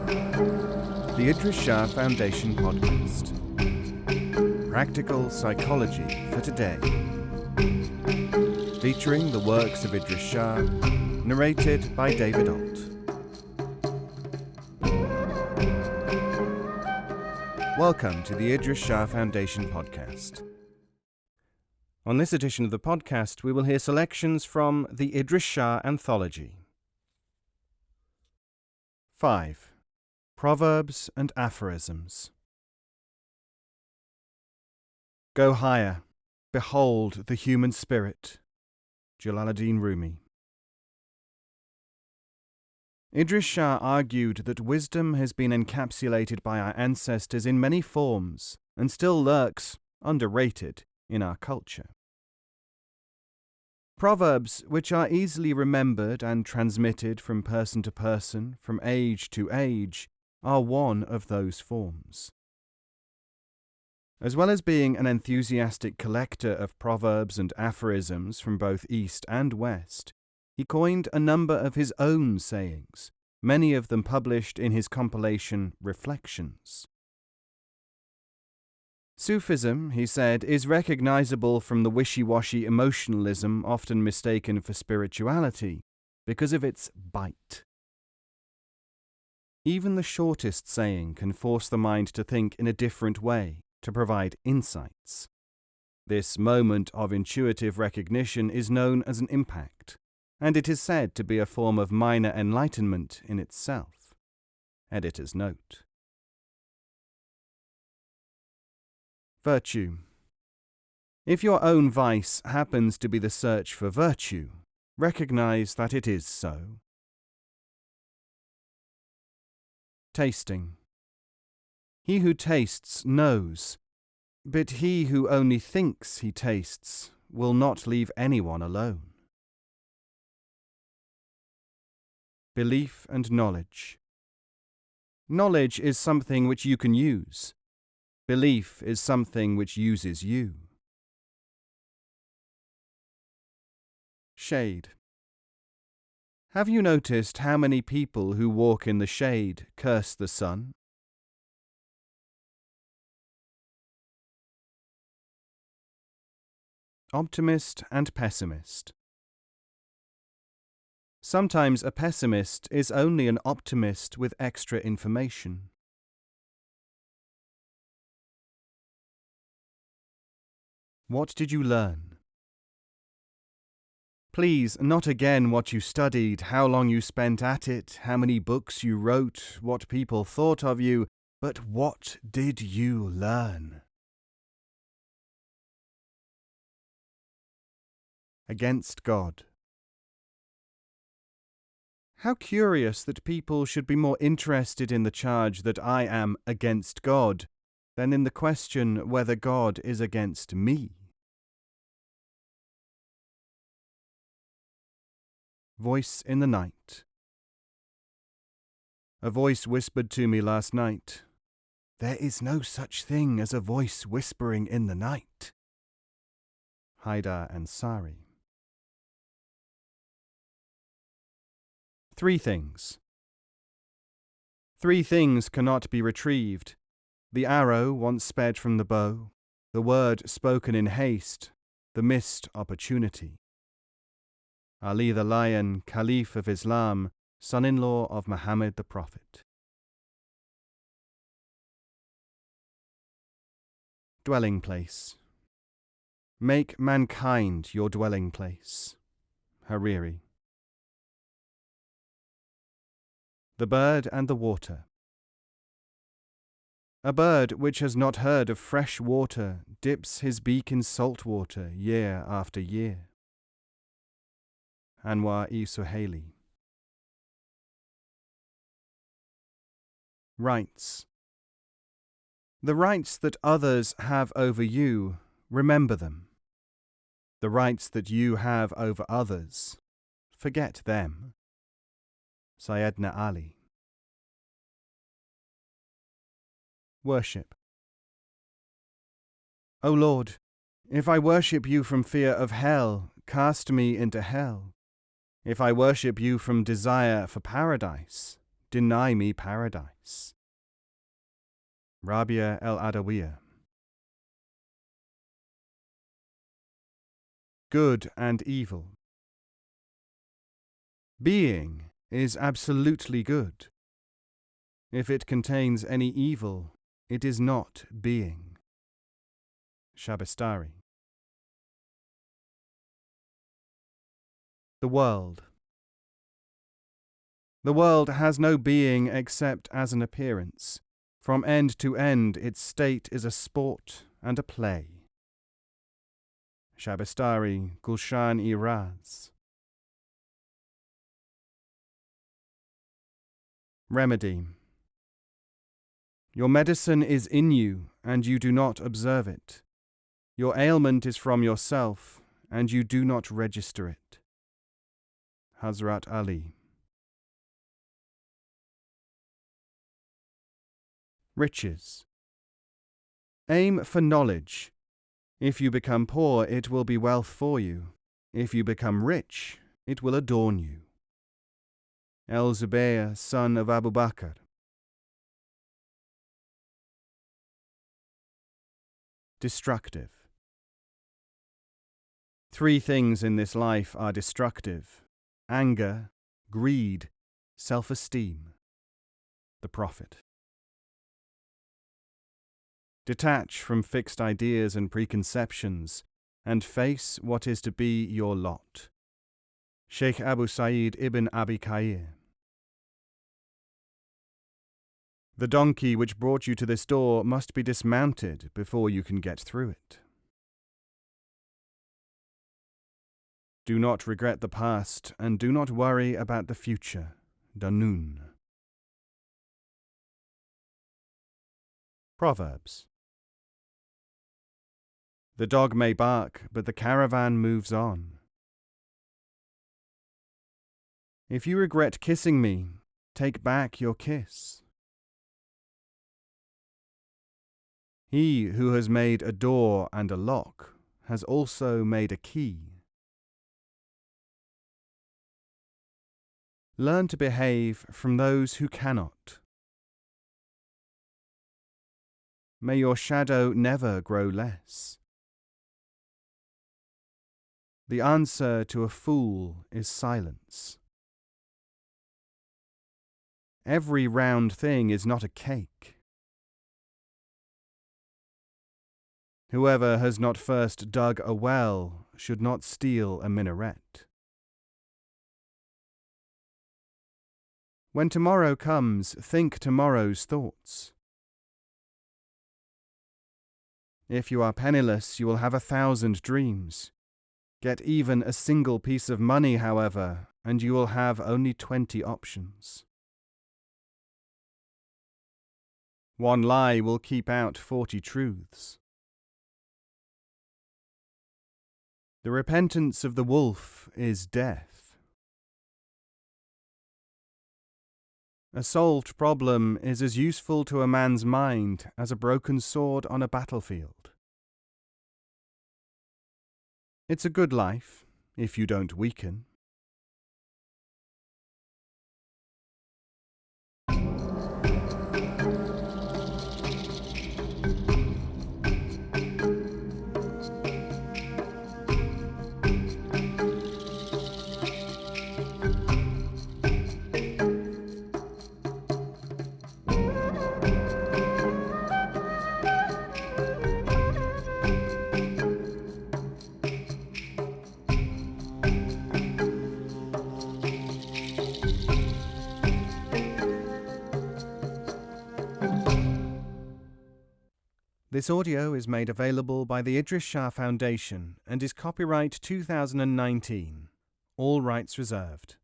The Idries Shah Foundation podcast. Practical psychology for today. Featuring the works of Idries Shah, narrated by David Ault. Welcome to the Idries Shah Foundation podcast. On this edition of the podcast, we will hear selections from the Idries Shah Anthology. 5. Proverbs and aphorisms. Go higher, behold the human spirit. Jalaluddin Rumi. Idries Shah argued that wisdom has been encapsulated by our ancestors in many forms and still lurks, underrated, in our culture. Proverbs, which are easily remembered and transmitted from person to person, from age to age, are one of those forms. As well as being an enthusiastic collector of proverbs and aphorisms from both East and West, he coined a number of his own sayings, many of them published in his compilation Reflections. Sufism, he said, is recognizable from the wishy-washy emotionalism often mistaken for spirituality because of its bite. Even the shortest saying can force the mind to think in a different way, to provide insights. This moment of intuitive recognition is known as an impact, and it is said to be a form of minor enlightenment in itself. Editor's note. Virtue. If your own vice happens to be the search for virtue, recognize that it is so. Tasting. He who tastes knows, but he who only thinks he tastes will not leave anyone alone. Belief and knowledge. Knowledge is something which you can use. Belief is something which uses you. Shade. Have you noticed how many people who walk in the shade curse the sun? Optimist and pessimist. Sometimes a pessimist is only an optimist with extra information. What did you learn? Please, not again what you studied, how long you spent at it, how many books you wrote, what people thought of you, but what did you learn? Against God. How curious that people should be more interested in the charge that I am against God than in the question whether God is against me. Voice in the night. A voice whispered to me last night, "There is no such thing as a voice whispering in the night." Haidar Ansari. 3 things. 3 things cannot be retrieved: the arrow once sped from the bow, the word spoken in haste, the missed opportunity. Ali the Lion, Caliph of Islam, son-in-law of Muhammad the Prophet. Dwelling place. Make mankind your dwelling place. Hariri. The bird and the water. A bird which has not heard of fresh water dips his beak in salt water year after year. Anwar-e Suhaili. Rights. The rights that others have over you, remember them. The rights that you have over others, forget them. Sayyidina Ali. Worship. O Lord, if I worship you from fear of hell, cast me into hell. If I worship you from desire for paradise, deny me paradise. Rabia el-Adawiyya. Good and evil. Being is absolutely good. If it contains any evil, it is not being. Shabastari. The world. The world has no being except as an appearance. From end to end, its state is a sport and a play. Shabastari, Gulshan-i-Raz. Remedy. Your medicine is in you, and you do not observe it. Your ailment is from yourself, and you do not register it. Hazrat Ali. Riches. Aim for knowledge. If you become poor, it will be wealth for you. If you become rich, it will adorn you. El-Zubayr, son of Abu Bakr. Destructive. 3 things in this life are destructive: anger, greed, self-esteem. The Prophet. Detach from fixed ideas and preconceptions and face what is to be your lot. Sheikh Abu Sa'id ibn Abi Khair. The donkey which brought you to this door must be dismounted before you can get through it. Do not regret the past and do not worry about the future. Danun. Proverbs. The dog may bark, but the caravan moves on. If you regret kissing me, take back your kiss. He who has made a door and a lock has also made a key. Learn to behave from those who cannot. May your shadow never grow less. The answer to a fool is silence. Every round thing is not a cake. Whoever has not first dug a well should not steal a minaret. When tomorrow comes, think tomorrow's thoughts. If you are penniless, you will have 1,000 dreams. Get even a single piece of money, however, and you will have only 20 options. One lie will keep out 40 truths. The repentance of the wolf is death. A solved problem is as useful to a man's mind as a broken sword on a battlefield. It's a good life, if you don't weaken. This audio is made available by the Idries Shah Foundation and is copyright 2019. All rights reserved.